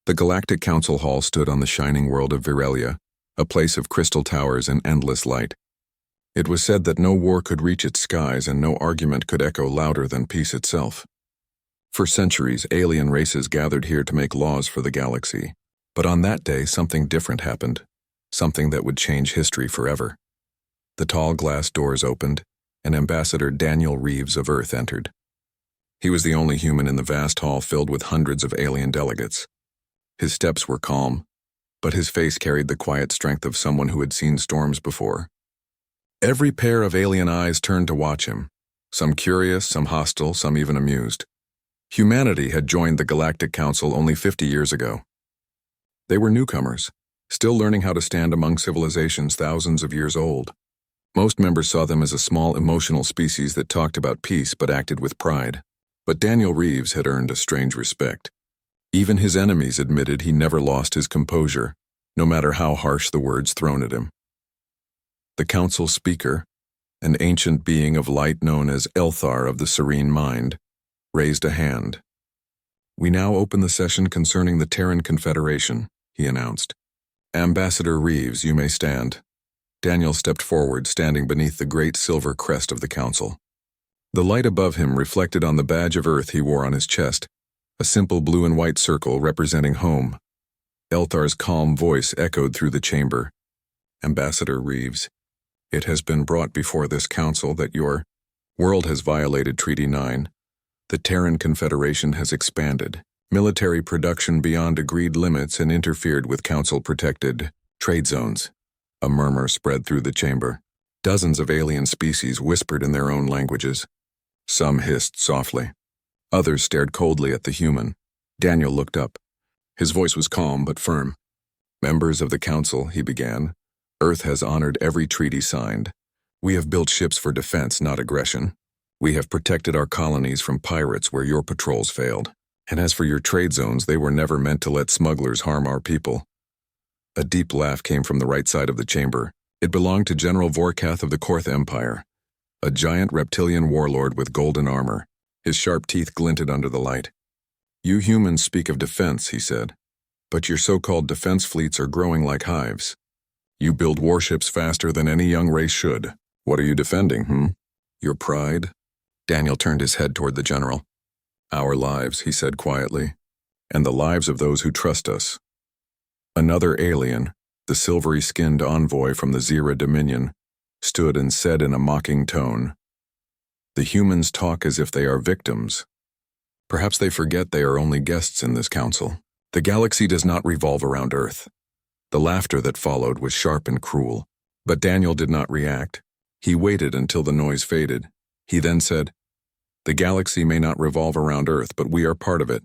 The Galactic Council Hall stood on the shining world of Virelia, a place of crystal towers and endless light. It was said that no war could reach its skies and no argument could echo louder than peace itself. For centuries, alien races gathered here to make laws for the galaxy. But on that day, something different happened, something that would change history forever. The tall glass doors opened, and Ambassador Daniel Reeves of Earth entered. He was the only human in the vast hall filled with hundreds of alien delegates. His steps were calm, but his face carried the quiet strength of someone who had seen storms before. Every pair of alien eyes turned to watch him, some curious, some hostile, some even amused. Humanity had joined the Galactic Council only 50 years ago. They were newcomers, still learning how to stand among civilizations thousands of years old. Most members saw them as a small emotional species that talked about peace but acted with pride. But Daniel Reeves had earned a strange respect. Even his enemies admitted he never lost his composure, no matter how harsh the words thrown at him. The council speaker, an ancient being of light known as Elthar of the Serene Mind, raised a hand. "We now open the session concerning the Terran Confederation," he announced. "Ambassador Reeves, you may stand." Daniel stepped forward, standing beneath the great silver crest of the council. The light above him reflected on the badge of Earth he wore on his chest, a simple blue and white circle representing home. Elthar's calm voice echoed through the chamber. "Ambassador Reeves, it has been brought before this council that your world has violated Treaty 9. The Terran Confederation has expanded military production beyond agreed limits and interfered with council-protected trade zones." A murmur spread through the chamber. Dozens of alien species whispered in their own languages. Some hissed softly. Others stared coldly at the human. Daniel looked up. His voice was calm but firm. "Members of the council," he began, "Earth has honored every treaty signed. We have built ships for defense, not aggression. We have protected our colonies from pirates where your patrols failed. And as for your trade zones, they were never meant to let smugglers harm our people." A deep laugh came from the right side of the chamber. It belonged to General Vorkath of the Korth Empire, a giant reptilian warlord with golden armor. His sharp teeth glinted under the light. "You humans speak of defense," he said, "but your so-called defense fleets are growing like hives. You build warships faster than any young race should. What are you defending, Your pride?" Daniel turned his head toward the general. "Our lives," he said quietly, "and the lives of those who trust us." Another alien, the silvery-skinned envoy from the Zira Dominion, stood and said in a mocking tone, "The humans talk as if they are victims. Perhaps they forget they are only guests in this council. The galaxy does not revolve around Earth." The laughter that followed was sharp and cruel, but Daniel did not react. He waited until the noise faded. He then said, "The galaxy may not revolve around Earth, but we are part of it.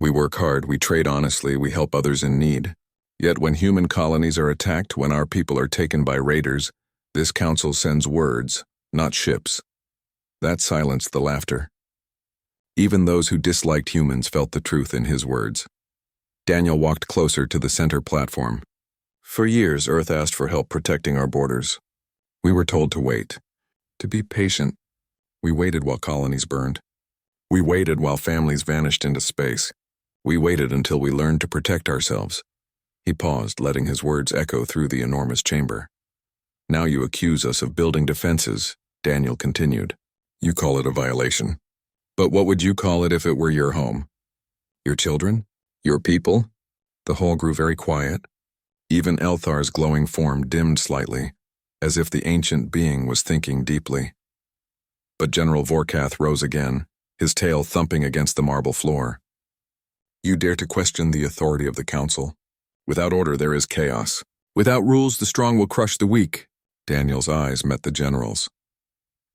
We work hard, we trade honestly, we help others in need. Yet when human colonies are attacked, when our people are taken by raiders, this council sends words, not ships." That silenced the laughter. Even those who disliked humans felt the truth in his words. Daniel walked closer to the center platform. "For years, Earth asked for help protecting our borders. We were told to wait, to be patient. We waited while colonies burned. We waited while families vanished into space. We waited until we learned to protect ourselves." He paused, letting his words echo through the enormous chamber. "Now you accuse us of building defenses," Daniel continued. "You call it a violation. But what would you call it if it were your home? Your children? Your people?" The hall grew very quiet. Even Elthar's glowing form dimmed slightly, as if the ancient being was thinking deeply. But General Vorkath rose again, his tail thumping against the marble floor. "You dare to question the authority of the council? Without order there is chaos. Without rules the strong will crush the weak." Daniel's eyes met the general's.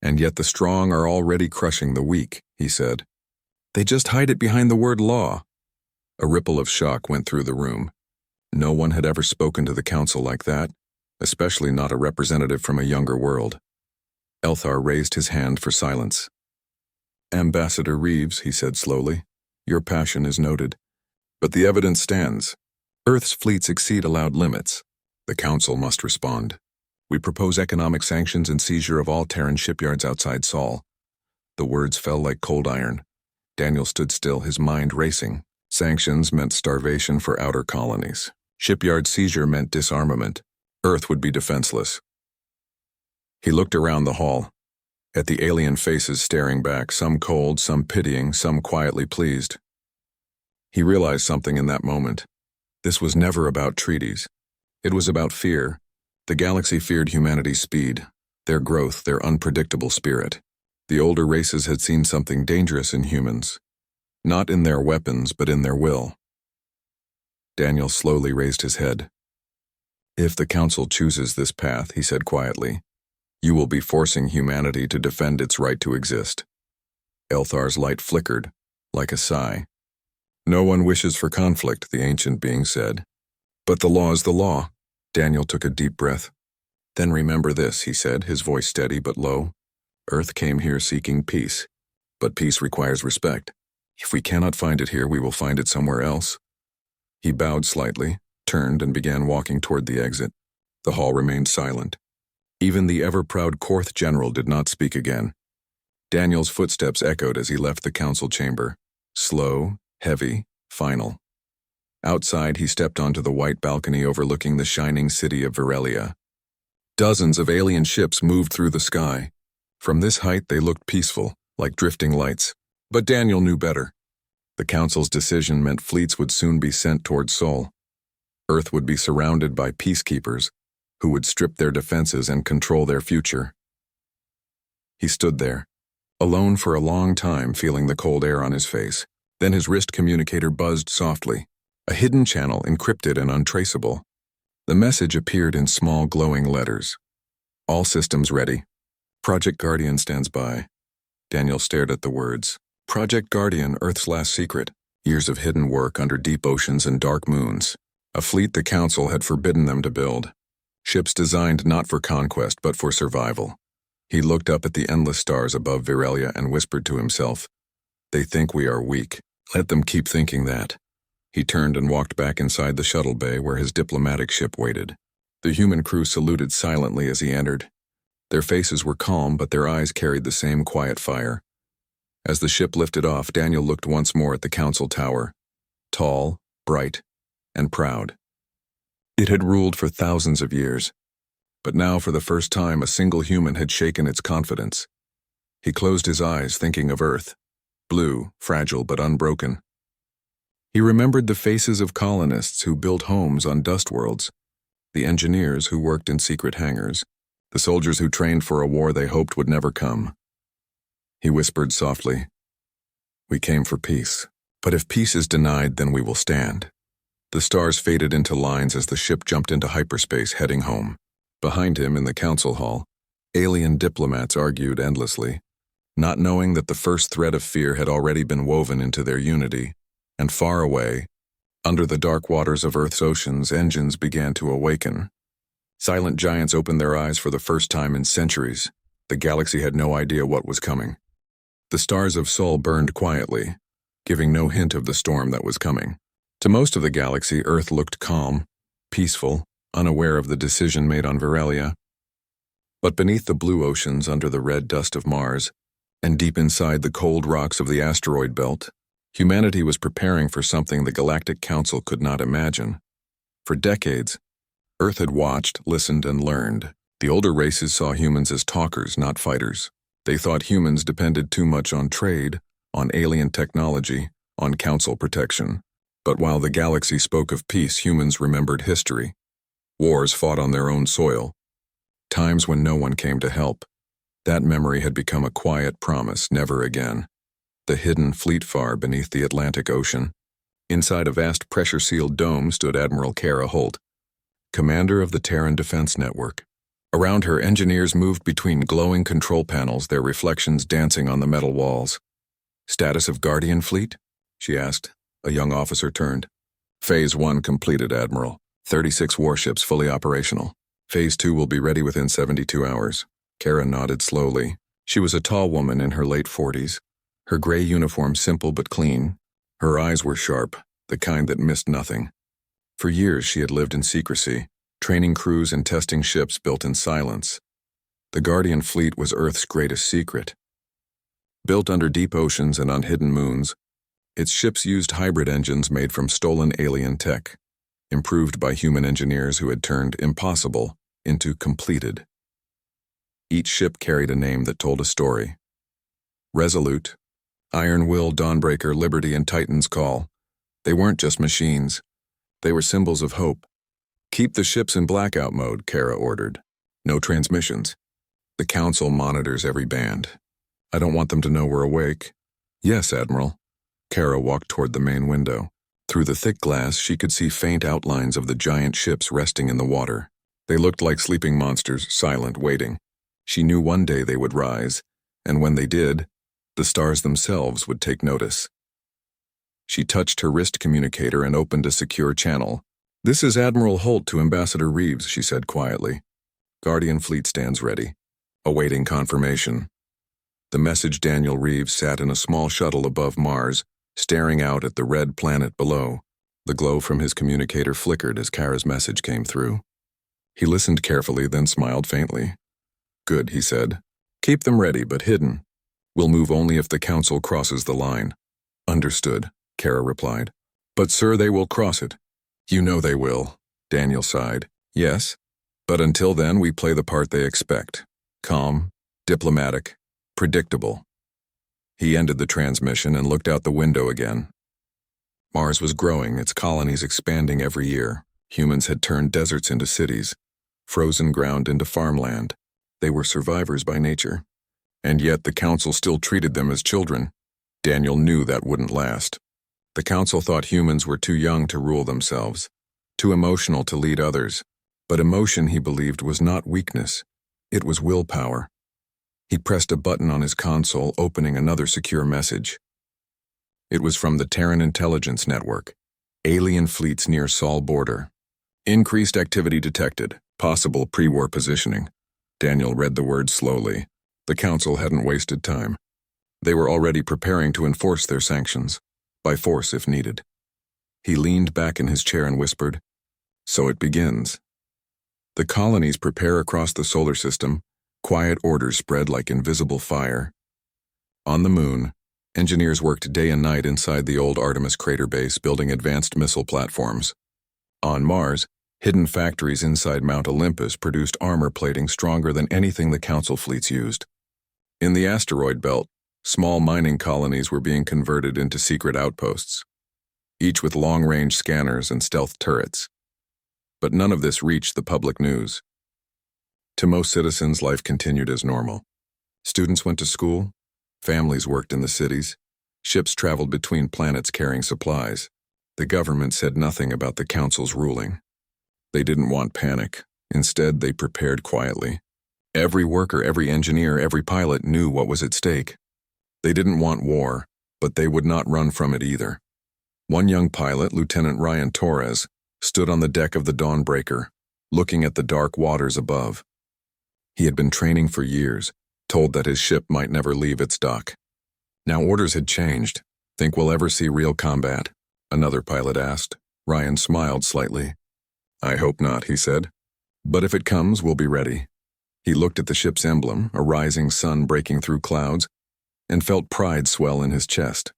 "And yet the strong are already crushing the weak," he said. "They just hide it behind the word law." A ripple of shock went through the room. No one had ever spoken to the council like that, especially not a representative from a younger world. Elthar raised his hand for silence. "Ambassador Reeves," he said slowly, "your passion is noted. But the evidence stands. Earth's fleets exceed allowed limits. The council must respond. We propose economic sanctions and seizure of all Terran shipyards outside Sol." The words fell like cold iron. Daniel stood still, his mind racing. Sanctions meant starvation for outer colonies. Shipyard seizure meant disarmament. Earth would be defenseless. He looked around the hall, at the alien faces staring back, some cold, some pitying, some quietly pleased. He realized something in that moment. This was never about treaties. It was about fear. The galaxy feared humanity's speed, their growth, their unpredictable spirit. The older races had seen something dangerous in humans, not in their weapons, but in their will. Daniel slowly raised his head. If the Council chooses this path, he said quietly, you will be forcing humanity to defend its right to exist. Elthar's light flickered, like a sigh. No one wishes for conflict, the ancient being said. But the law is the law. Daniel took a deep breath. Then remember this, he said, his voice steady but low. Earth came here seeking peace, but peace requires respect. If we cannot find it here, we will find it somewhere else. He bowed slightly, turned, and began walking toward the exit. The hall remained silent. Even the ever-proud Korth general did not speak again. Daniel's footsteps echoed as he left the council chamber. Slow, heavy, final. Outside, he stepped onto the white balcony overlooking the shining city of Virelia. Dozens of alien ships moved through the sky. From this height, they looked peaceful, like drifting lights. But Daniel knew better. The Council's decision meant fleets would soon be sent toward Sol. Earth would be surrounded by peacekeepers, who would strip their defenses and control their future. He stood there, alone for a long time, feeling the cold air on his face. Then his wrist communicator buzzed softly, a hidden channel encrypted and untraceable. The message appeared in small glowing letters. All systems ready. Project Guardian stands by. Daniel stared at the words. Project Guardian, Earth's last secret. Years of hidden work under deep oceans and dark moons. A fleet the Council had forbidden them to build. Ships designed not for conquest but for survival. He looked up at the endless stars above Virelia and whispered to himself, they think we are weak. Let them keep thinking that. He turned and walked back inside the shuttle bay where his diplomatic ship waited. The human crew saluted silently as he entered. Their faces were calm, but their eyes carried the same quiet fire. As the ship lifted off, Daniel looked once more at the Council Tower. Tall, bright, and proud. It had ruled for thousands of years, but now for the first time a single human had shaken its confidence. He closed his eyes, thinking of Earth, blue, fragile but unbroken. He remembered the faces of colonists who built homes on dust worlds, the engineers who worked in secret hangars, the soldiers who trained for a war they hoped would never come. He whispered softly, we came for peace, but if peace is denied, then we will stand. The stars faded into lines as the ship jumped into hyperspace, heading home. Behind him in the council hall, alien diplomats argued endlessly, not knowing that the first thread of fear had already been woven into their unity, and far away, under the dark waters of Earth's oceans, engines began to awaken. Silent giants opened their eyes for the first time in centuries. The galaxy had no idea what was coming. The stars of Sol burned quietly, giving no hint of the storm that was coming. To most of the galaxy, Earth looked calm, peaceful, unaware of the decision made on Virelia. But beneath the blue oceans, under the red dust of Mars, and deep inside the cold rocks of the asteroid belt, humanity was preparing for something the Galactic Council could not imagine. For decades, Earth had watched, listened, and learned. The older races saw humans as talkers, not fighters. They thought humans depended too much on trade, on alien technology, on council protection. But while the galaxy spoke of peace, humans remembered history. Wars fought on their own soil. Times when no one came to help. That memory had become a quiet promise, never again. The hidden fleet far beneath the Atlantic Ocean. Inside a vast pressure-sealed dome stood Admiral Kara Holt, commander of the Terran Defense Network. Around her, engineers moved between glowing control panels, their reflections dancing on the metal walls. Status of Guardian Fleet? She asked. A young officer turned. Phase 1 completed, Admiral. 36 warships fully operational. Phase 2 will be ready within 72 hours. Kara nodded slowly. She was a tall woman in her late 40s. Her gray uniform simple but clean. Her eyes were sharp, the kind that missed nothing. For years she had lived in secrecy, training crews and testing ships built in silence. The Guardian Fleet was Earth's greatest secret. Built under deep oceans and on hidden moons, Its ships used hybrid engines made from stolen alien tech, improved by human engineers who had turned impossible into completed. Each ship carried a name that told a story. Resolute, Iron Will, Dawnbreaker, Liberty, and Titan's Call. They weren't just machines. They were symbols of hope. "Keep the ships in blackout mode," Kara ordered. "No transmissions. The Council monitors every band. I don't want them to know we're awake." "Yes, Admiral." Kara walked toward the main window. Through the thick glass, she could see faint outlines of the giant ships resting in the water. They looked like sleeping monsters, silent, waiting. She knew one day they would rise, and when they did, the stars themselves would take notice. She touched her wrist communicator and opened a secure channel. "This is Admiral Holt to Ambassador Reeves," she said quietly. "Guardian fleet stands ready, awaiting confirmation." The message: Daniel Reeves sat in a small shuttle above Mars, staring out at the red planet below. The glow from his communicator flickered as Kara's message came through. He listened carefully, then smiled faintly. "Good," he said. "Keep them ready, but hidden. We'll move only if the Council crosses the line." "Understood," Kara replied. "But sir, they will cross it." "You know they will," Daniel sighed. "Yes, but until then we play the part they expect. Calm, diplomatic, predictable." He ended the transmission and looked out the window again. Mars was growing, its colonies expanding every year. Humans had turned deserts into cities, frozen ground into farmland. They were survivors by nature. And yet the Council still treated them as children. Daniel knew that wouldn't last. The Council thought humans were too young to rule themselves, too emotional to lead others. But emotion, he believed, was not weakness. It was willpower. He pressed a button on his console, opening another secure message. It was from the Terran Intelligence Network. "Alien fleets near Sol border. Increased activity detected. Possible pre-war positioning." Daniel read the words slowly. The Council hadn't wasted time. They were already preparing to enforce their sanctions, by force if needed. He leaned back in his chair and whispered, "So it begins." The colonies prepare across the solar system. Quiet orders spread like invisible fire. On the moon, engineers worked day and night inside the old Artemis crater base, building advanced missile platforms. On Mars, hidden factories inside Mount Olympus produced armor plating stronger than anything the Council fleets used. In the asteroid belt, small mining colonies were being converted into secret outposts, each with long-range scanners and stealth turrets. But none of this reached the public news. To most citizens, life continued as normal. Students went to school, families worked in the cities, ships traveled between planets carrying supplies. The government said nothing about the Council's ruling. They didn't want panic. Instead, they prepared quietly. Every worker, every engineer, every pilot knew what was at stake. They didn't want war, but they would not run from it either. One young pilot, Lieutenant Ryan Torres, stood on the deck of the Dawnbreaker, looking at the dark waters above. He had been training for years, told that his ship might never leave its dock. Now orders had changed. "Think we'll ever see real combat?" another pilot asked. Ryan smiled slightly. "I hope not," he said. "But if it comes, we'll be ready." He looked at the ship's emblem, a rising sun breaking through clouds, and felt pride swell in his chest.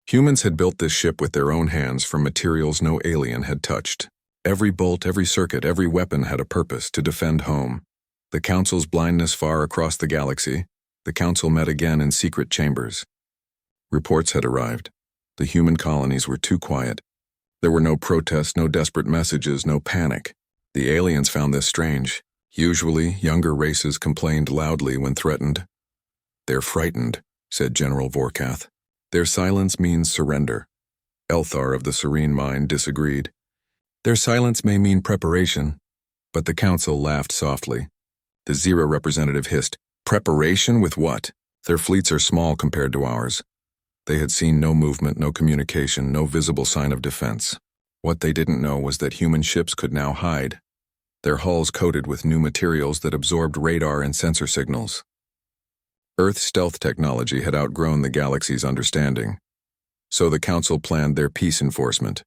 Humans had built this ship with their own hands from materials no alien had touched. Every bolt, every circuit, every weapon had a purpose: to defend home. The Council's blindness far across the galaxy, the Council met again in secret chambers. Reports had arrived. The human colonies were too quiet. There were no protests, no desperate messages, no panic. The aliens found this strange. Usually, younger races complained loudly when threatened. "They're frightened," said General Vorkath. "Their silence means surrender." Elthar of the Serene Mind disagreed. "Their silence may mean preparation." But the Council laughed softly. The Zero representative hissed, "Preparation with what? Their fleets are small compared to ours." They had seen no movement, no communication, no visible sign of defense. What they didn't know was that human ships could now hide, their hulls coated with new materials that absorbed radar and sensor signals. Earth's stealth technology had outgrown the galaxy's understanding. So the Council planned their peace enforcement.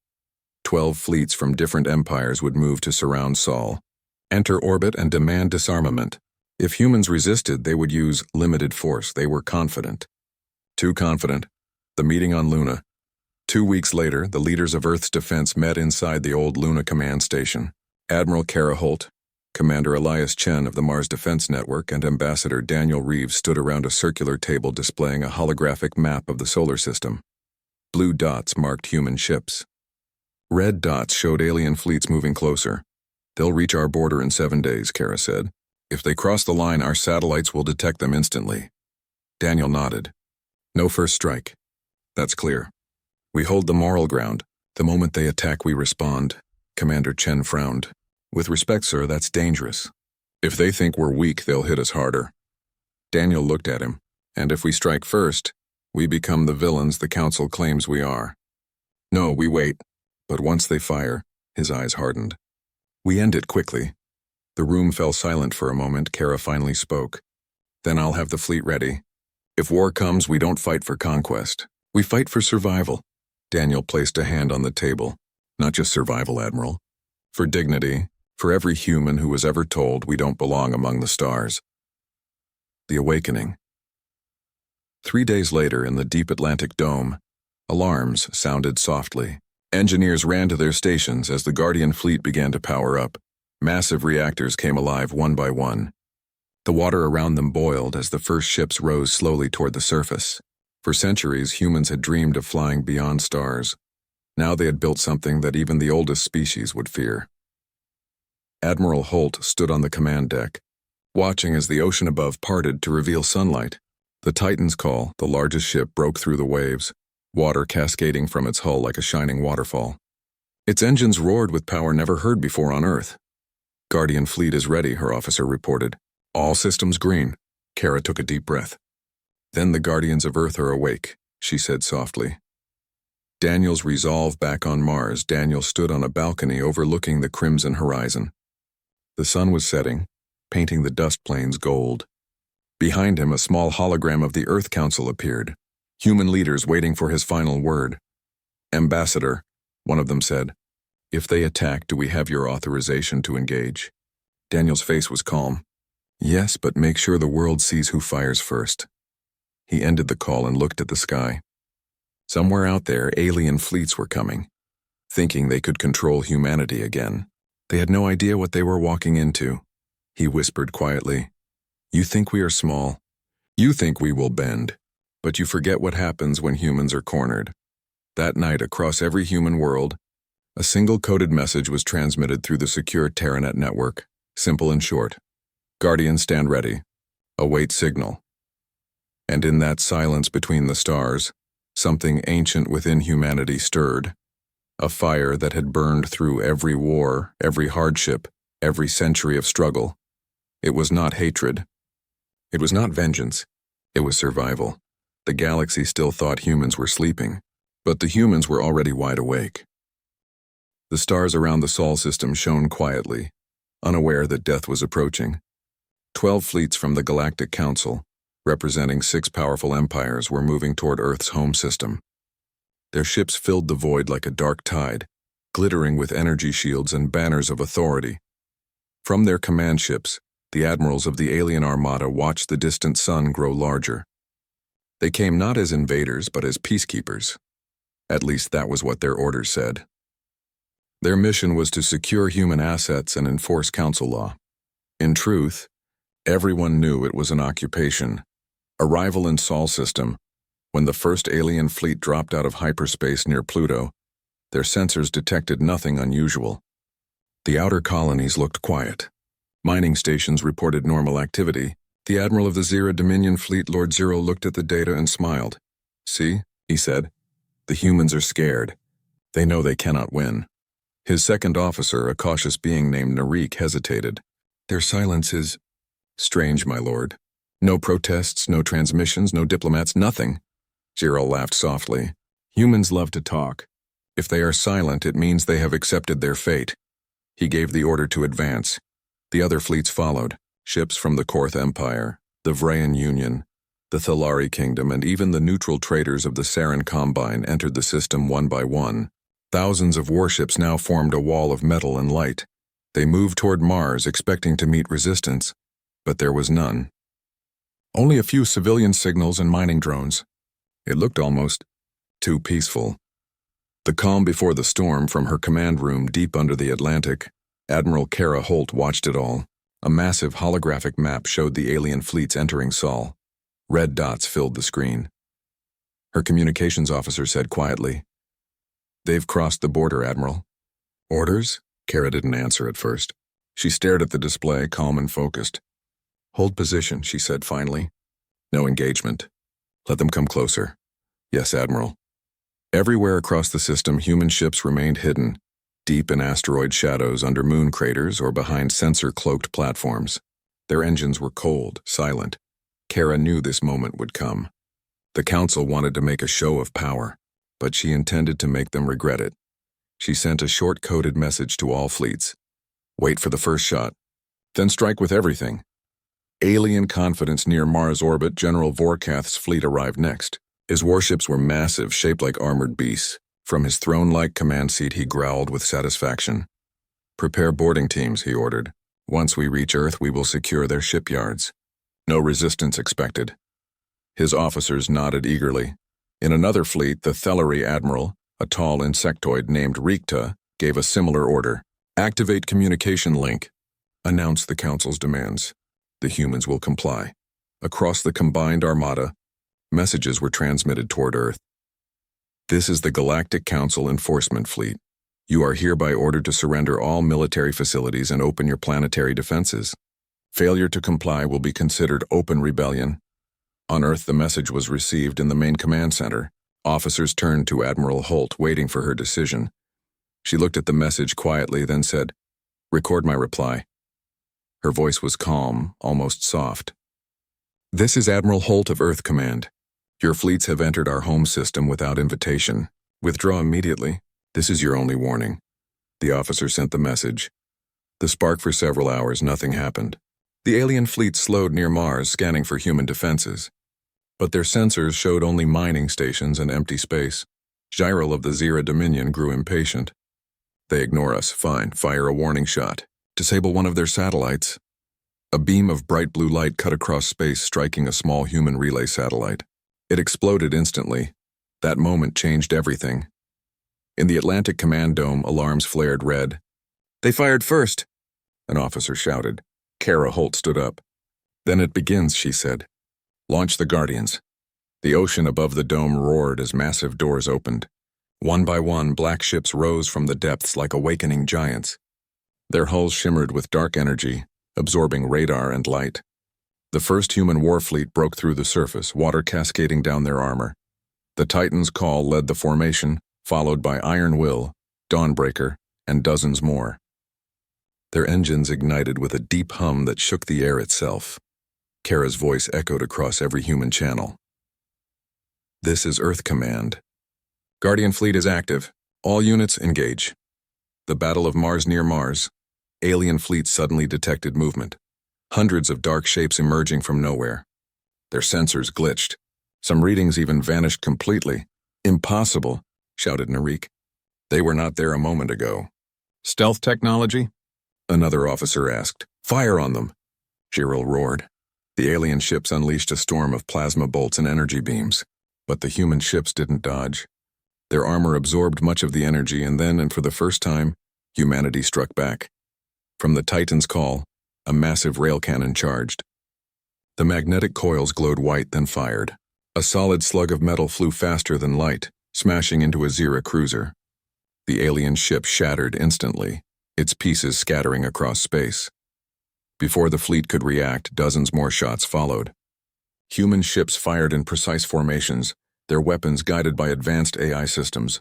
12 fleets from different empires would move to surround Sol, enter orbit, and demand disarmament. If humans resisted, they would use limited force. They were confident. Too confident. The meeting on Luna. 2 weeks later, the leaders of Earth's defense met inside the old Luna Command Station. Admiral Kara Holt, Commander Elias Chen of the Mars Defense Network, and Ambassador Daniel Reeves stood around a circular table displaying a holographic map of the solar system. Blue dots marked human ships. Red dots showed alien fleets moving closer. "They'll reach our border in 7 days," Kara said. "If they cross the line, our satellites will detect them instantly." Daniel nodded. "No first strike. That's clear. We hold the moral ground. The moment they attack, we respond." Commander Chen frowned. "With respect, sir, that's dangerous. If they think we're weak, they'll hit us harder." Daniel looked at him. "And if we strike first, we become the villains the Council claims we are." "No, we wait." But once they fire, his eyes hardened. "We end it quickly." The room fell silent for a moment. Kara finally spoke. "Then I'll have the fleet ready. If war comes, we don't fight for conquest. We fight for survival." Daniel placed a hand on the table. "Not just survival, Admiral. For dignity, for every human who was ever told we don't belong among the stars." The Awakening. 3 days later, in the deep Atlantic dome, alarms sounded softly. Engineers ran to their stations as the Guardian fleet began to power up. Massive reactors came alive one by one. The water around them boiled as the first ships rose slowly toward the surface. For centuries, humans had dreamed of flying beyond stars. Now they had built something that even the oldest species would fear. Admiral Holt stood on the command deck, watching as the ocean above parted to reveal sunlight. The Titan's Call, the largest ship, broke through the waves, water cascading from its hull like a shining waterfall. Its engines roared with power never heard before on Earth. "Guardian fleet is ready," her officer reported. "All systems green." Kara took a deep breath. "Then the Guardians of Earth are awake," she said softly. Daniel's resolve back on Mars. Daniel stood on a balcony overlooking the crimson horizon. The sun was setting, painting the dust plains gold. Behind him, a small hologram of the Earth Council appeared, human leaders waiting for his final word. "Ambassador," one of them said, "if they attack, do we have your authorization to engage?" Daniel's face was calm. "Yes, but make sure the world sees who fires first." He ended the call and looked at the sky. Somewhere out there, alien fleets were coming, thinking they could control humanity again. They had no idea what they were walking into. He whispered quietly, "You think we are small. You think we will bend. But you forget what happens when humans are cornered." That night, across every human world, a single coded message was transmitted through the secure Terranet network, simple and short. "Guardians, stand ready. Await signal." And in that silence between the stars, something ancient within humanity stirred. A fire that had burned through every war, every hardship, every century of struggle. It was not hatred. It was not vengeance. It was survival. The galaxy still thought humans were sleeping, but the humans were already wide awake. The stars around the Sol system shone quietly, unaware that death was approaching. 12 fleets from the Galactic Council, representing 6 powerful empires, were moving toward Earth's home system. Their ships filled the void like a dark tide, glittering with energy shields and banners of authority. From their command ships, the admirals of the alien armada watched the distant sun grow larger. They came not as invaders, but as peacekeepers. At least that was what their orders said. Their mission was to secure human assets and enforce council law. In truth, everyone knew it was an occupation. Arrival in Sol system. When the first alien fleet dropped out of hyperspace near Pluto, their sensors detected nothing unusual. The outer colonies looked quiet. Mining stations reported normal activity. The admiral of the Zera Dominion fleet, Lord Zero, looked at the data and smiled. "See," he said, "the humans are scared. They know they cannot win." His second officer, a cautious being named Narik, hesitated. "Their silence is strange, my lord. No protests, no transmissions, no diplomats, nothing." Zero laughed softly. "Humans love to talk. If they are silent, it means they have accepted their fate." He gave the order to advance. The other fleets followed. Ships from the Korth Empire, the Vrayan Union, the Thalari Kingdom, and even the neutral traders of the Sarin Combine entered the system one by one. Thousands of warships now formed a wall of metal and light. They moved toward Mars, expecting to meet resistance, but there was none. Only a few civilian signals and mining drones. It looked almost too peaceful. The calm before the storm from her command room deep under the Atlantic, Admiral Kara Holt watched it all. A massive holographic map showed the alien fleets entering Sol. Red dots filled the screen. Her communications officer said quietly, "They've crossed the border, Admiral." "Orders?" Kara didn't answer at first. She stared at the display, calm and focused. "Hold position," she said finally. "No engagement. Let them come closer." "Yes, Admiral." Everywhere across the system, human ships remained hidden, deep in asteroid shadows under moon craters or behind sensor-cloaked platforms. Their engines were cold, silent. Kara knew this moment would come. The Council wanted to make a show of power, but she intended to make them regret it. She sent a short-coded message to all fleets. "Wait for the first shot, then strike with everything." Alien confidence near Mars orbit, General Vorkath's fleet arrived next. His warships were massive, shaped like armored beasts. From his throne-like command seat, he growled with satisfaction. "Prepare boarding teams," he ordered. "Once we reach Earth, we will secure their shipyards. No resistance expected." His officers nodded eagerly. In another fleet, the Thellery Admiral, a tall insectoid named Rikta, gave a similar order. "Activate communication link. Announce the Council's demands. The humans will comply." Across the combined armada, messages were transmitted toward Earth. "This is the Galactic Council Enforcement Fleet. You are hereby ordered to surrender all military facilities and open your planetary defenses. Failure to comply will be considered open rebellion." On Earth, the message was received in the main command center. Officers turned to Admiral Holt, waiting for her decision. She looked at the message quietly, then said, "Record my reply." Her voice was calm, almost soft. "This is Admiral Holt of Earth Command. Your fleets have entered our home system without invitation. Withdraw immediately. This is your only warning." The officer sent the message. The spark for several hours, nothing happened. The alien fleet slowed near Mars, scanning for human defenses. But their sensors showed only mining stations and empty space. Gyral of the Zira Dominion grew impatient. "They ignore us. Fine, fire a warning shot. Disable one of their satellites." A beam of bright blue light cut across space, striking a small human relay satellite. It exploded instantly. That moment changed everything. In the Atlantic command dome, alarms flared red. "They fired first," an officer shouted. Kara Holt stood up. "Then it begins," she said. "Launch the Guardians." The ocean above the dome roared as massive doors opened. One by one, black ships rose from the depths like awakening giants. Their hulls shimmered with dark energy, absorbing radar and light. The first human war fleet broke through the surface, water cascading down their armor. The Titan's Call led the formation, followed by Iron Will, Dawnbreaker, and dozens more. Their engines ignited with a deep hum that shook the air itself. Kara's voice echoed across every human channel. "This is Earth Command. Guardian Fleet is active. All units engage." The Battle of Mars near Mars. Alien fleets suddenly detected movement. Hundreds of dark shapes emerging from nowhere. Their sensors glitched. Some readings even vanished completely. "Impossible," shouted Narik. "They were not there a moment ago." "Stealth technology?" another officer asked. "Fire on them," Gyral roared. The alien ships unleashed a storm of plasma bolts and energy beams. But the human ships didn't dodge. Their armor absorbed much of the energy, and then, and for the first time, humanity struck back. From the Titan's Call, a massive rail cannon charged. The magnetic coils glowed white, then fired. A solid slug of metal flew faster than light, smashing into a Zira cruiser. The alien ship shattered instantly, its pieces scattering across space. Before the fleet could react, dozens more shots followed. Human ships fired in precise formations, their weapons guided by advanced AI systems.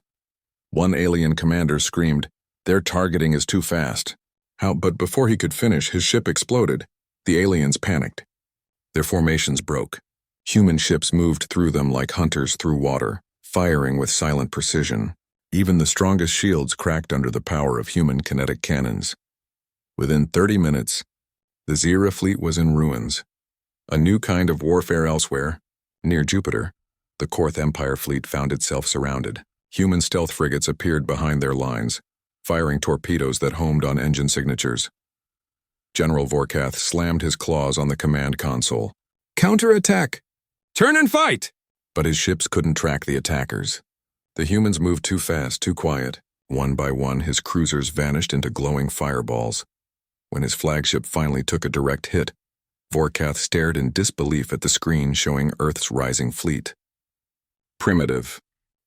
One alien commander screamed, "Their targeting is too fast." But before he could finish, his ship exploded. The aliens panicked. Their formations broke. Human ships moved through them like hunters through water, firing with silent precision. Even the strongest shields cracked under the power of human kinetic cannons. Within 30 minutes, the Zira fleet was in ruins. A new kind of warfare elsewhere, near Jupiter, the Korth Empire fleet found itself surrounded. Human stealth frigates appeared behind their lines, firing torpedoes that homed on engine signatures. General Vorkath slammed his claws on the command console. "Counterattack! Turn and fight!" But his ships couldn't track the attackers. The humans moved too fast, too quiet. One by one, his cruisers vanished into glowing fireballs. When his flagship finally took a direct hit, Vorkath stared in disbelief at the screen showing Earth's rising fleet. Primitive.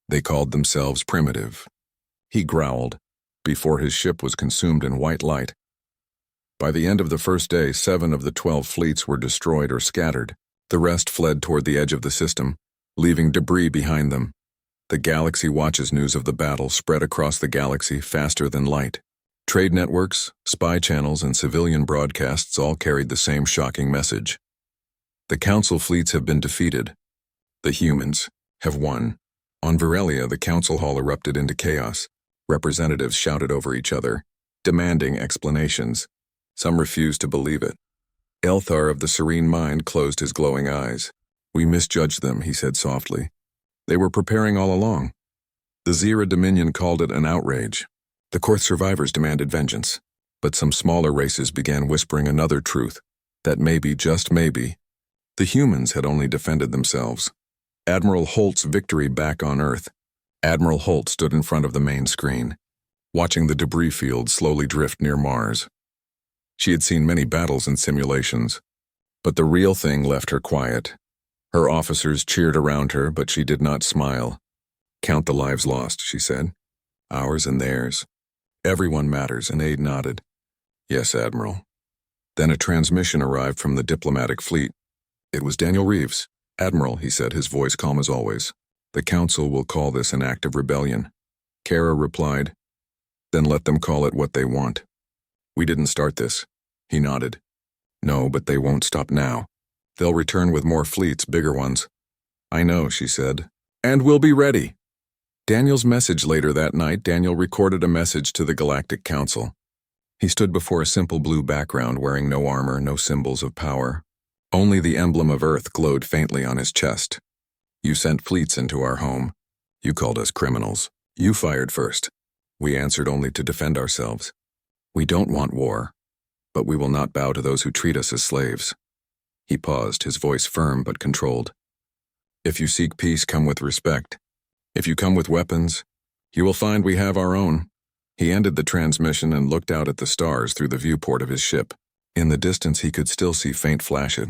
They called themselves primitive. He growled, before his ship was consumed in white light. By the end of the first day, 7 of the 12 fleets were destroyed or scattered. The rest fled toward the edge of the system, leaving debris behind them. The Galaxy Watch's news of the battle spread across the galaxy faster than light. Trade networks, spy channels, and civilian broadcasts all carried the same shocking message. The Council fleets have been defeated. The humans have won. On Virelia, the Council Hall erupted into chaos. Representatives shouted over each other, demanding explanations. Some refused to believe it. Elthar of the Serene Mind closed his glowing eyes. "We misjudged them," he said softly. "They were preparing all along." The Zira Dominion called it an outrage. The Korth survivors demanded vengeance, but some smaller races began whispering another truth, that maybe, just maybe, the humans had only defended themselves. Admiral Holt's victory back on Earth. Admiral Holt stood in front of the main screen, watching the debris field slowly drift near Mars. She had seen many battles and simulations, but the real thing left her quiet. Her officers cheered around her, but she did not smile. "Count the lives lost," she said. "Ours and theirs. Everyone matters," and Aide nodded. "Yes, Admiral." Then a transmission arrived from the diplomatic fleet. It was Daniel Reeves. "Admiral," he said, his voice calm as always. "The Council will call this an act of rebellion." Kara replied, "Then let them call it what they want. We didn't start this." He nodded. "No, but they won't stop now. They'll return with more fleets, bigger ones." "I know," she said. "And we'll be ready." Daniel's message later that night, Daniel recorded a message to the Galactic Council. He stood before a simple blue background, wearing no armor, no symbols of power. Only the emblem of Earth glowed faintly on his chest. "You sent fleets into our home. You called us criminals. You fired first. We answered only to defend ourselves. We don't want war, but we will not bow to those who treat us as slaves." He paused, his voice firm but controlled. "If you seek peace, come with respect. If you come with weapons, you will find we have our own." He ended the transmission and looked out at the stars through the viewport of his ship. In the distance he could still see faint flashes,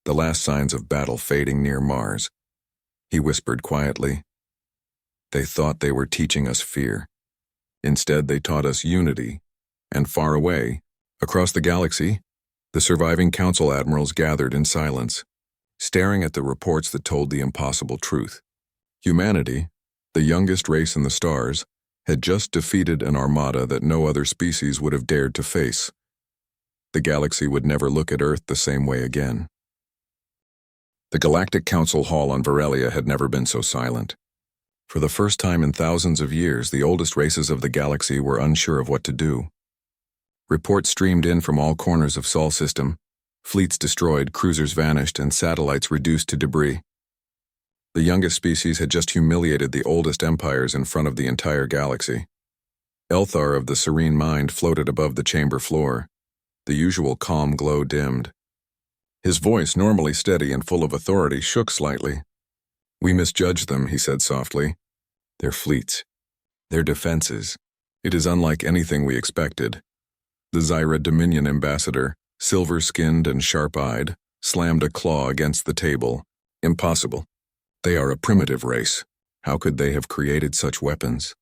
the last signs of battle fading near Mars. He whispered quietly, "They thought they were teaching us fear. Instead, they taught us unity." And far away, across the galaxy, the surviving Council admirals gathered in silence, staring at the reports that told the impossible truth. Humanity, the youngest race in the stars, had just defeated an armada that no other species would have dared to face. The galaxy would never look at Earth the same way again. The Galactic Council Hall on Virelia had never been so silent. For the first time in thousands of years, the oldest races of the galaxy were unsure of what to do. Reports streamed in from all corners of Sol system. Fleets destroyed, cruisers vanished, and satellites reduced to debris. The youngest species had just humiliated the oldest empires in front of the entire galaxy. Elthar of the Serene Mind floated above the chamber floor. The usual calm glow dimmed. His voice, normally steady and full of authority, shook slightly. "We misjudged them," he said softly. "Their fleets. Their defenses. It is unlike anything we expected." The Zira Dominion ambassador, silver-skinned and sharp-eyed, slammed a claw against the table. "Impossible. They are a primitive race. How could they have created such weapons?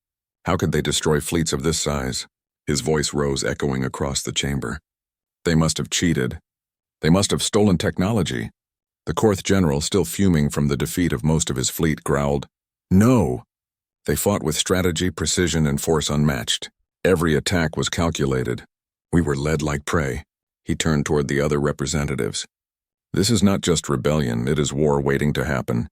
How could they destroy fleets of this size?" His voice rose, echoing across the chamber. "They must have cheated. They must have stolen technology." The Korth general, still fuming from the defeat of most of his fleet, growled, "No! They fought with strategy, precision, and force unmatched. Every attack was calculated. We were led like prey." He turned toward the other representatives. "This is not just rebellion, it is war waiting to happen.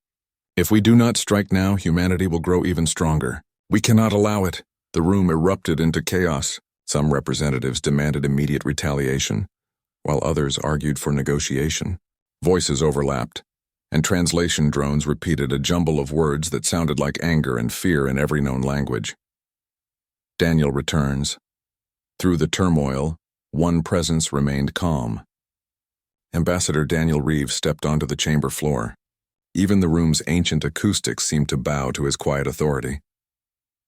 If we do not strike now, humanity will grow even stronger. We cannot allow it." The room erupted into chaos. Some representatives demanded immediate retaliation, while others argued for negotiation. Voices overlapped, and translation drones repeated a jumble of words that sounded like anger and fear in every known language. Daniel returns. Through the turmoil, one presence remained calm. Ambassador Daniel Reeves stepped onto the chamber floor. Even the room's ancient acoustics seemed to bow to his quiet authority.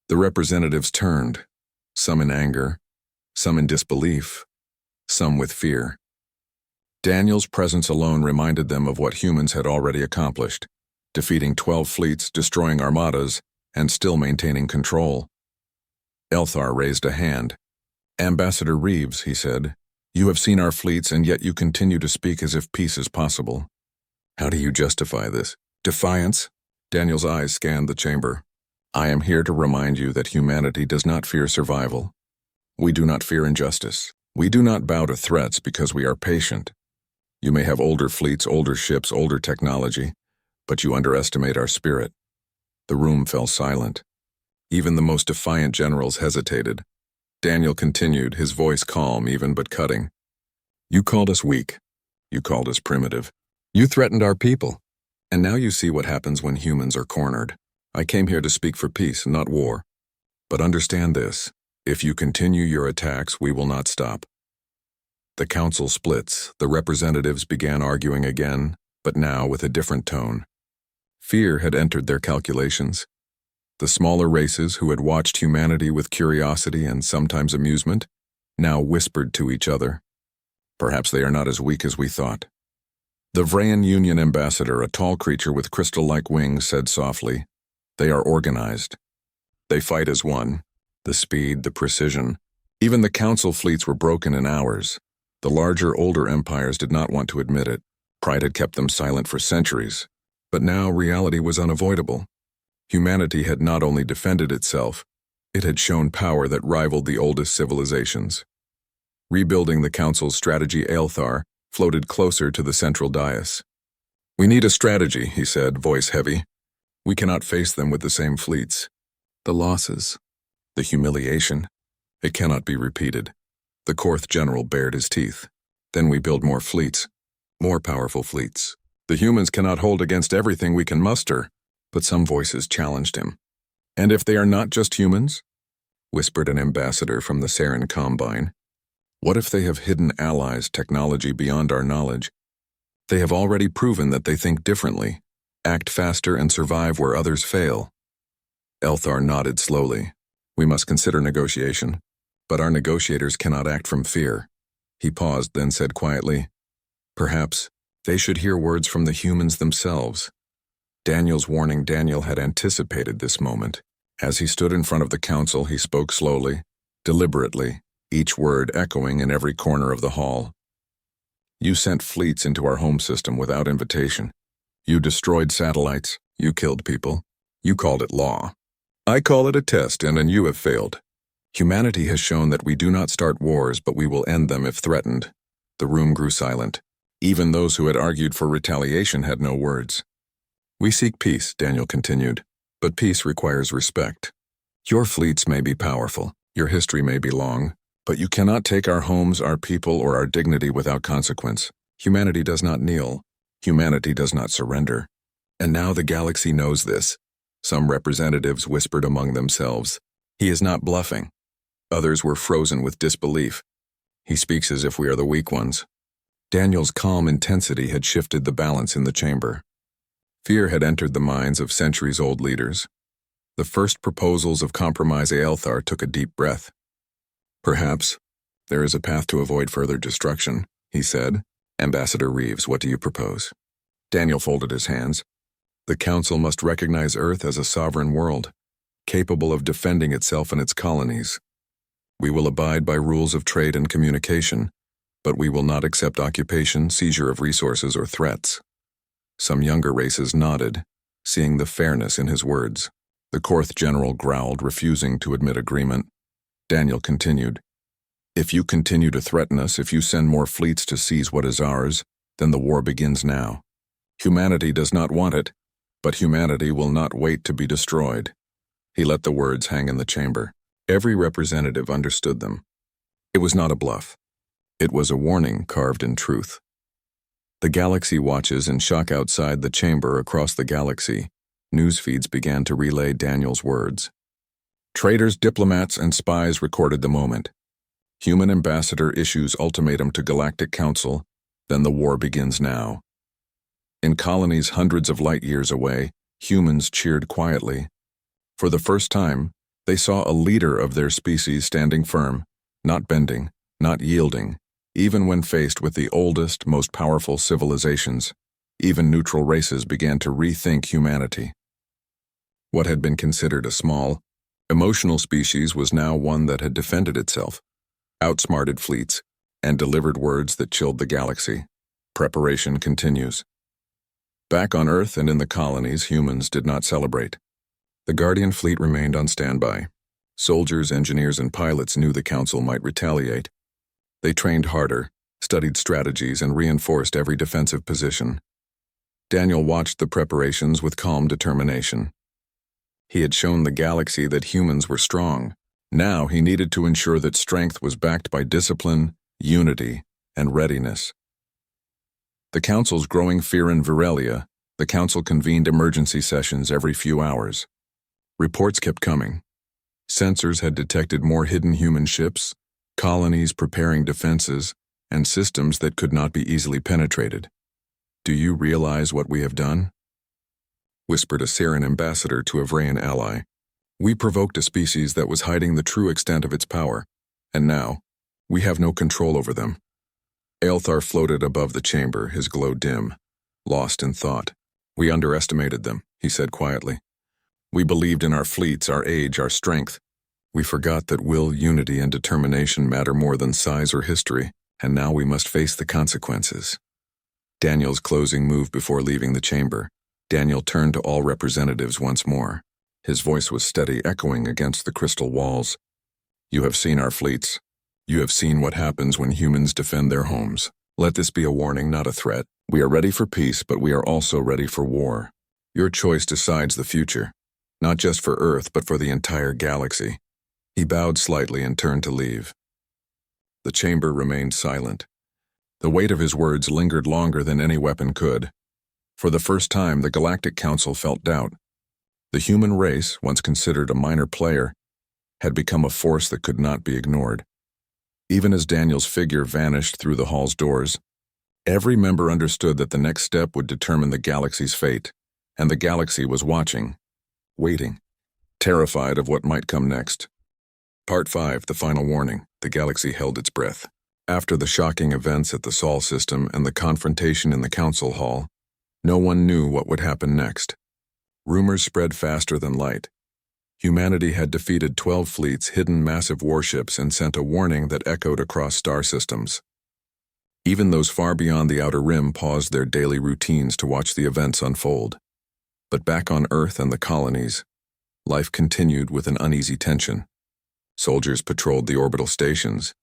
The representatives turned, some in anger, some in disbelief, some with fear. Daniel's presence alone reminded them of what humans had already accomplished, defeating 12 fleets, destroying armadas, and still maintaining control. Elthar raised a hand. "Ambassador Reeves," he said, "you have seen our fleets and yet you continue to speak as if peace is possible. How do you justify this? Defiance?" Daniel's eyes scanned the chamber. "I am here to remind you that humanity does not fear survival. We do not fear injustice. We do not bow to threats because we are patient. You may have older fleets, older ships, older technology, but you underestimate our spirit." The room fell silent. Even the most defiant generals hesitated. Daniel continued, his voice calm, even but cutting. "You called us weak. You called us primitive. You threatened our people. And now you see what happens when humans are cornered. I came here to speak for peace, not war. But understand this. If you continue your attacks, we will not stop." The council splits. The representatives began arguing again, but now with a different tone. Fear had entered their calculations. The smaller races, who had watched humanity with curiosity and sometimes amusement, now whispered to each other. "Perhaps they are not as weak as we thought." The Vrayan Union ambassador, a tall creature with crystal-like wings, said softly, "They are organized. They fight as one. The speed, the precision. Even the council fleets were broken in hours. The larger, older empires did not want to admit it. Pride had kept them silent for centuries. But now reality was unavoidable. Humanity had not only defended itself, it had shown power that rivaled the oldest civilizations. Rebuilding the council's strategy, Elthar floated closer to the central dais. "We need a strategy," he said, voice heavy. "We cannot face them with the same fleets. The losses, the humiliation, it cannot be repeated." The Korth general bared his teeth. "Then we build more fleets, more powerful fleets. The humans cannot hold against everything we can muster." But some voices challenged him. "And if they are not just humans?" whispered an ambassador from the Saren Combine. "What if they have hidden allies, technology beyond our knowledge? They have already proven that they think differently, act faster, and survive where others fail." Elthar nodded slowly. "We must consider negotiation. But our negotiators cannot act from fear." He paused, then said quietly, "Perhaps they should hear words from the humans themselves." Daniel's warning. Daniel had anticipated this moment. As he stood in front of the council, he spoke slowly, deliberately, each word echoing in every corner of the hall. "You sent fleets into our home system without invitation. You destroyed satellites. You killed people. You called it law. I call it a test, and you have failed. Humanity has shown that we do not start wars, but we will end them if threatened." The room grew silent. Even those who had argued for retaliation had no words. "We seek peace," Daniel continued, "but peace requires respect. Your fleets may be powerful, your history may be long, but you cannot take our homes, our people, or our dignity without consequence. Humanity does not kneel. Humanity does not surrender. And now the galaxy knows this." Some representatives whispered among themselves, "He is not bluffing." Others were frozen with disbelief. "He speaks as if we are the weak ones." Daniel's calm intensity had shifted the balance in the chamber. Fear had entered the minds of centuries-old leaders. The first proposals of compromise. Elthar took a deep breath. "Perhaps there is a path to avoid further destruction," he said. "Ambassador Reeves, what do you propose?" Daniel folded his hands. "The Council must recognize Earth as a sovereign world, capable of defending itself and its colonies. We will abide by rules of trade and communication, but we will not accept occupation, seizure of resources, or threats." Some younger races nodded, seeing the fairness in his words. The Korth general growled, refusing to admit agreement. Daniel continued, "If you continue to threaten us, if you send more fleets to seize what is ours, then the war begins now. Humanity does not want it, but humanity will not wait to be destroyed." He let the words hang in the chamber. Every representative understood them. It was not a bluff. It was a warning carved in truth. The galaxy watches in shock outside the chamber. Across the galaxy, news feeds began to relay Daniel's words. Traitors, diplomats, and spies recorded the moment. Human ambassador issues ultimatum to Galactic Council, then the war begins now. In colonies hundreds of light years away, humans cheered quietly. For the first time, they saw a leader of their species standing firm, not bending, not yielding, even when faced with the oldest, most powerful civilizations. Even neutral races began to rethink humanity. What had been considered a small, emotional species was now one that had defended itself, outsmarted fleets, and delivered words that chilled the galaxy. Preparation continues. Back on Earth and in the colonies, humans did not celebrate. The Guardian fleet remained on standby. Soldiers, engineers, and pilots knew the Council might retaliate. They trained harder, studied strategies, and reinforced every defensive position. Daniel watched the preparations with calm determination. He had shown the galaxy that humans were strong. Now he needed to ensure that strength was backed by discipline, unity, and readiness. The Council's growing fear in Virelia, the Council convened emergency sessions every few hours. Reports kept coming. Sensors had detected more hidden human ships, colonies preparing defenses, and systems that could not be easily penetrated. "Do you realize what we have done?" whispered a Saren ambassador to a Vrayan ally. "We provoked a species that was hiding the true extent of its power, and now, we have no control over them." Aelthar floated above the chamber, his glow dim, lost in thought. "We underestimated them," he said quietly. "We believed in our fleets, our age, our strength. We forgot that will, unity, and determination matter more than size or history, and now we must face the consequences." Daniel's closing move before leaving the chamber. Daniel turned to all representatives once more. His voice was steady, echoing against the crystal walls. "You have seen our fleets. You have seen what happens when humans defend their homes. Let this be a warning, not a threat. We are ready for peace, but we are also ready for war. Your choice decides the future, not just for Earth, but for the entire galaxy." He bowed slightly and turned to leave. The chamber remained silent. The weight of his words lingered longer than any weapon could. For the first time, the Galactic Council felt doubt. The human race, once considered a minor player, had become a force that could not be ignored. Even as Daniel's figure vanished through the hall's doors, every member understood that the next step would determine the galaxy's fate, and the galaxy was watching, waiting, terrified of what might come next. Part 5, the final warning. The galaxy held its breath. After the shocking events at the Sol system and the confrontation in the council hall, no one knew what would happen next. Rumors spread faster than light. Humanity had defeated 12 fleets, hidden massive warships, and sent a warning that echoed across star systems. Even those far beyond the outer rim paused their daily routines to watch the events unfold. But back on Earth and the colonies, life continued with an uneasy tension. Soldiers patrolled the orbital stations.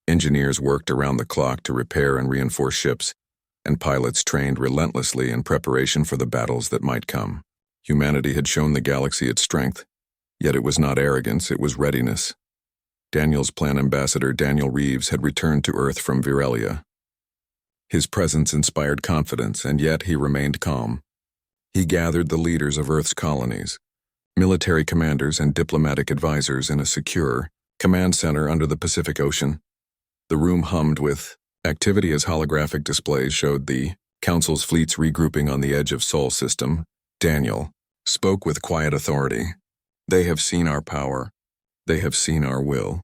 Engineers worked around the clock to repair and reinforce ships, and pilots trained relentlessly in preparation for the battles that might come. Humanity had shown the galaxy its strength, yet it was not arrogance, it was readiness. Daniel's plan ambassador, Daniel Reeves, had returned to Earth from Virelia. His presence inspired confidence, and yet he remained calm. He gathered the leaders of Earth's colonies, military commanders and diplomatic advisors in a secure command center under the Pacific Ocean. The room hummed with activity as holographic displays showed the Council's fleets regrouping on the edge of Sol system. Daniel spoke with quiet authority. "They have seen our power. They have seen our will.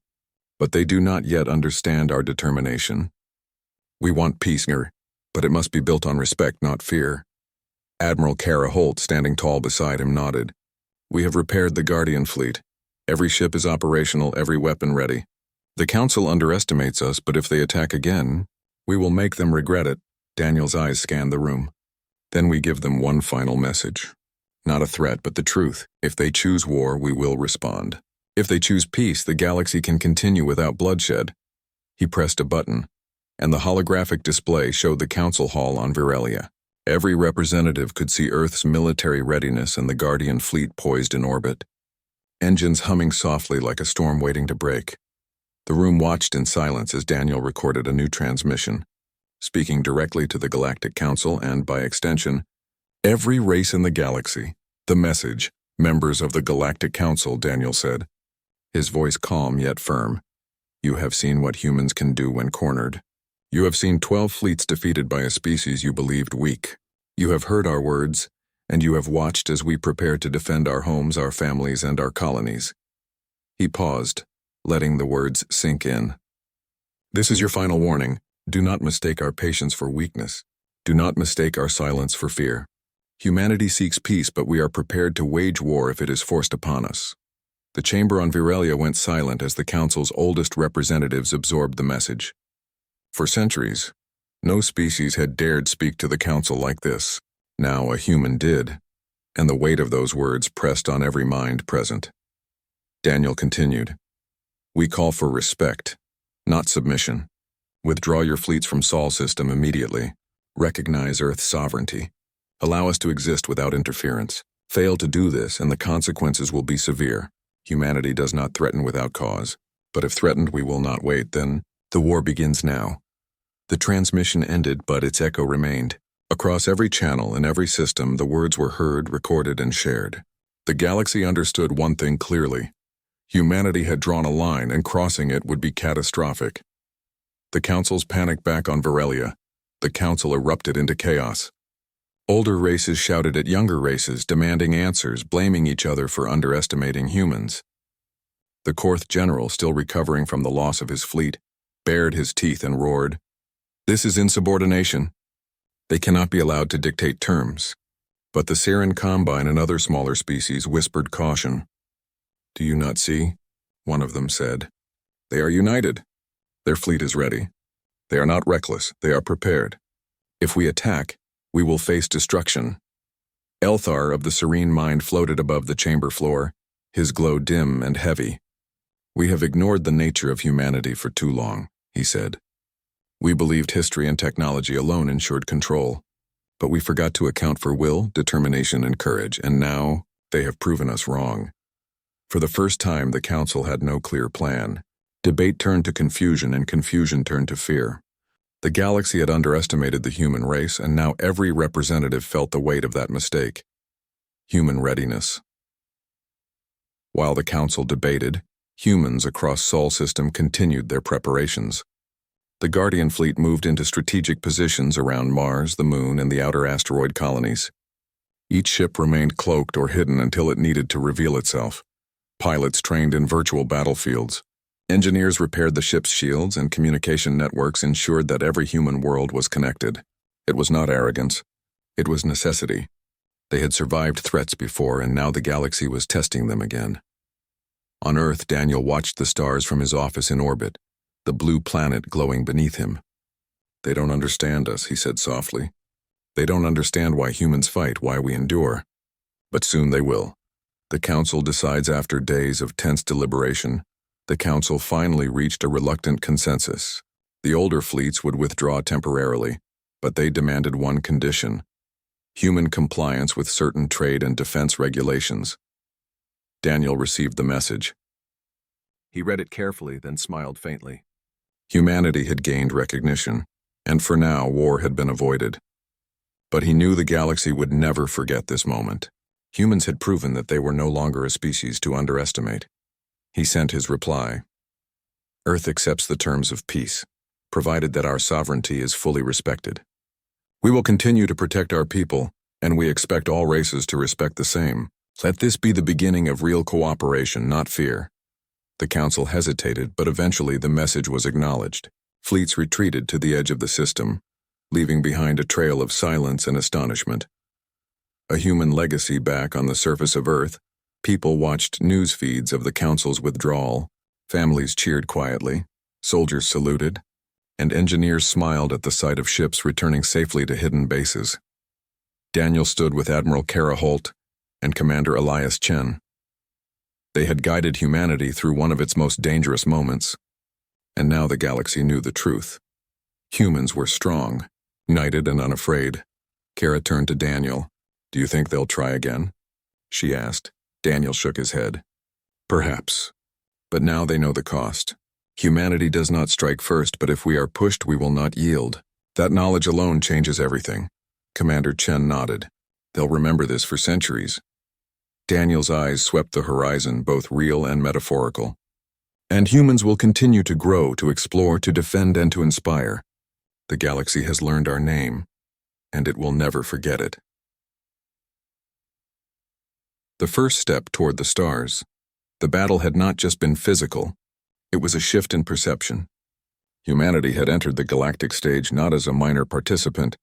But they do not yet understand our determination. We want peace here, but it must be built on respect, not fear." Admiral Kara Holt, standing tall beside him, nodded. "We have repaired the Guardian fleet. Every ship is operational, every weapon ready. The Council underestimates us, but if they attack again, we will make them regret it." Daniel's eyes scanned the room. "Then we give them one final message. Not a threat, but the truth. If they choose war, we will respond. If they choose peace, the galaxy can continue without bloodshed." He pressed a button, and the holographic display showed the Council Hall on Virelia. Every representative could see Earth's military readiness and the Guardian fleet poised in orbit. Engines humming softly like a storm waiting to break. The room watched in silence as Daniel recorded a new transmission, speaking directly to the Galactic Council and, by extension, every race in the galaxy. "The message, members of the Galactic Council," Daniel said, his voice calm yet firm. "You have seen what humans can do when cornered. You have seen 12 fleets defeated by a species you believed weak. You have heard our words, and you have watched as we prepare to defend our homes, our families, and our colonies." He paused, letting the words sink in. "This is your final warning. Do not mistake our patience for weakness. Do not mistake our silence for fear. Humanity seeks peace, but we are prepared to wage war if it is forced upon us." The chamber on Viralia went silent as the Council's oldest representatives absorbed the message. For centuries, no species had dared speak to the Council like this. Now a human did, and the weight of those words pressed on every mind present. Daniel continued, "We call for respect, not submission. Withdraw your fleets from Sol system immediately. Recognize Earth's sovereignty. Allow us to exist without interference. Fail to do this, and the consequences will be severe. Humanity does not threaten without cause, but if threatened we will not wait, then the war begins now." The transmission ended, but its echo remained. Across every channel and every system, the words were heard, recorded, and shared. The galaxy understood one thing clearly. Humanity had drawn a line, and crossing it would be catastrophic. The Council's panic back on Viralia. The Council erupted into chaos. Older races shouted at younger races, demanding answers, blaming each other for underestimating humans. The Korth general, still recovering from the loss of his fleet, bared his teeth and roared, "This is insubordination. They cannot be allowed to dictate terms." But the Saren Combine and other smaller species whispered caution. "Do you not see?" one of them said. "They are united. Their fleet is ready. They are not reckless, they are prepared. If we attack, we will face destruction." Elthar of the Serene Mind floated above the chamber floor, his glow dim and heavy. "We have ignored the nature of humanity for too long," he said. "We believed history and technology alone ensured control, but we forgot to account for will, determination, and courage, and now they have proven us wrong." For the first time, the Council had no clear plan. Debate turned to confusion, and confusion turned to fear. The galaxy had underestimated the human race, and now every representative felt the weight of that mistake. Human readiness. While the Council debated, humans across Sol system continued their preparations. The Guardian fleet moved into strategic positions around Mars, the Moon, and the outer asteroid colonies. Each ship remained cloaked or hidden until it needed to reveal itself. Pilots trained in virtual battlefields. Engineers repaired the ship's shields, and communication networks ensured that every human world was connected. It was not arrogance. It was necessity. They had survived threats before, and now the galaxy was testing them again. On Earth, Daniel watched the stars from his office in orbit, the blue planet glowing beneath him. "They don't understand us," he said softly. "They don't understand why humans fight, why we endure. But soon they will." The Council decides after days of tense deliberation. The Council finally reached a reluctant consensus. The older fleets would withdraw temporarily, but they demanded one condition: human compliance with certain trade and defense regulations. Daniel received the message. He read it carefully, then smiled faintly. Humanity had gained recognition, and for now war had been avoided. But he knew the galaxy would never forget this moment. Humans had proven that they were no longer a species to underestimate. He sent his reply. "Earth accepts the terms of peace, provided that our sovereignty is fully respected. We will continue to protect our people, and we expect all races to respect the same. Let this be the beginning of real cooperation, not fear." The Council hesitated, but eventually the message was acknowledged. Fleets retreated to the edge of the system, leaving behind a trail of silence and astonishment. A human legacy back on the surface of Earth, people watched news feeds of the Council's withdrawal, families cheered quietly, soldiers saluted, and engineers smiled at the sight of ships returning safely to hidden bases. Daniel stood with Admiral Kara Holt and Commander Elias Chen. They had guided humanity through one of its most dangerous moments, and now the galaxy knew the truth. Humans were strong, united and unafraid. Kara turned to Daniel. "Do you think they'll try again?" she asked. Daniel shook his head. "Perhaps. But now they know the cost. Humanity does not strike first, but if we are pushed, we will not yield. That knowledge alone changes everything." Commander Chen nodded. "They'll remember this for centuries." Daniel's eyes swept the horizon, both real and metaphorical. "And humans will continue to grow, to explore, to defend, and to inspire. The galaxy has learned our name. and it will never forget it. The first step toward the stars. The battle had not just been physical, it was a shift in perception. Humanity had entered the galactic stage not as a minor participant,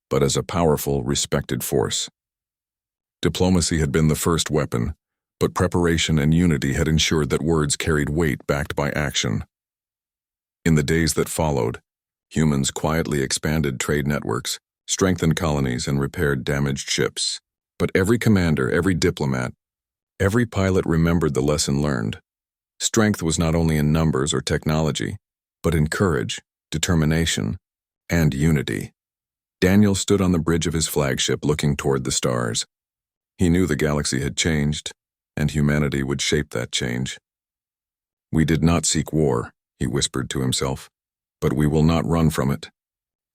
but as a powerful, respected force. Diplomacy had been the first weapon, but preparation and unity had ensured that words carried weight backed by action. In the days that followed, humans quietly expanded trade networks, strengthened colonies, and repaired damaged ships. But every commander, every diplomat, every pilot remembered the lesson learned. Strength was not only in numbers or technology, but in courage, determination, and unity. Daniel stood on the bridge of his flagship looking toward the stars. He knew the galaxy had changed, and humanity would shape that change. "We did not seek war," he whispered to himself, "but we will not run from it.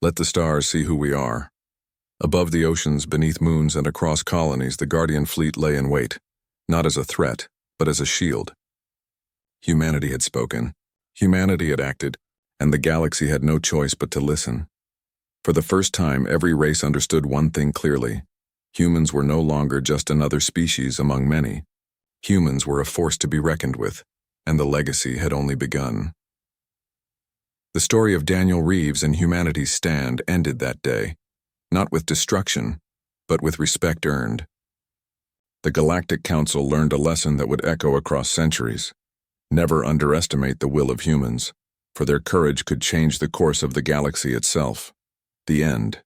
Let the stars see who we are." Above the oceans, beneath moons, and across colonies, the Guardian fleet lay in wait, not as a threat, but as a shield. Humanity had spoken, humanity had acted, and the galaxy had no choice but to listen. For the first time, every race understood one thing clearly. Humans were no longer just another species among many. Humans were a force to be reckoned with, and the legacy had only begun. The story of Daniel Reeves and humanity's stand ended that day, not with destruction, but with respect earned. The Galactic Council learned a lesson that would echo across centuries. Never underestimate the will of humans, for their courage could change the course of the galaxy itself. The end.